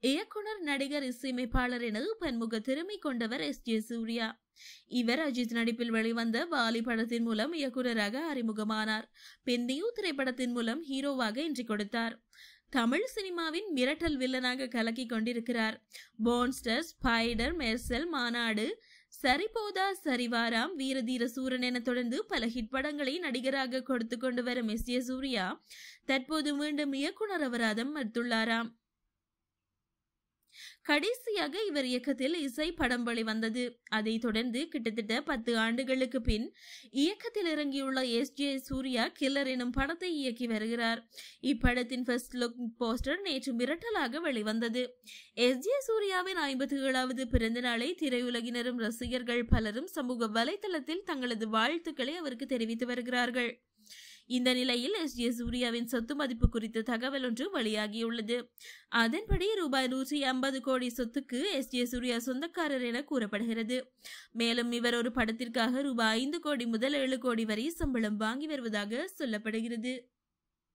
இயக்குனர், நடிகர், இசையமைப்பாளர் என பன்முக திறமை கொண்டவர் எஸ்.ஜே. சூர்யா. இவர் அஜித் நடிப்பில் வெளிவந்த வாலி படத்தின் மூலம் இயக்குனராக அறிமுகமானார். பின் நியூ திரைப்படத்தின் மூலம் ஹீரோவாக என்ட்ரி கொடுத்தார். தமிழ் சினிமாவின் மிரட்டல் வில்லனாக கலக்கி கொண்டிருக்கிறார். போன்ஸ்டர், ஸ்பைடர், மெர்சல், மாநாடு, சரிபோதா சரிவாராம், வீரதீர சூரன் என தொடர்ந்து பல ஹிட் படங்களை நடிகராக கொடுத்து கொண்டு வரும் எஸ்.ஜே. சூர்யா தற்போது மீண்டும் இயக்குனர் அபராதம் மறுத்துள்ளாராம். கடைசியாக இவர் இயக்கத்தில் இசை படம் வெளிவந்தது. அதைத் தொடர்ந்து கிட்டத்தட்ட 10 ஆண்டுகளுக்கு பின் இயக்கத்தில் இறங்கியுள்ள எஸ்.ஜே. சூர்யா கில்லர் எனும் படத்தை இயக்கி வருகிறார். இப்படத்தின் ஃபர்ஸ்ட் லுக் போஸ்டர் நேற்று மிரட்டலாக வெளிவந்தது. எஸ்.ஜே. சூர்யாவின் 57வது பிறந்த நாளை திரையுலகினரும் ரசிகர்கள் பலரும் சமூக வலைதளத்தில் தங்களது வாழ்த்துக்களை அவருக்கு தெரிவித்து வருகிறார்கள். இந்த நிலையில் எஸ்.ஜே. சூர்யாவின் சொத்து மதிப்பு குறித்த தகவல் ஒன்று வெளியாகியுள்ளது. அதன்படி ரூபாய் 150 கோடி சொத்துக்கு எஸ்.ஜே. சூர்யா சொந்தக்காரர் என கூறப்படுகிறது. மேலும் இவர் ஒரு படத்திற்காக ரூபாய் 5 கோடி முதல் 7 கோடி வரை சம்பளம் வாங்கி வருவதாக சொல்லப்படுகிறது.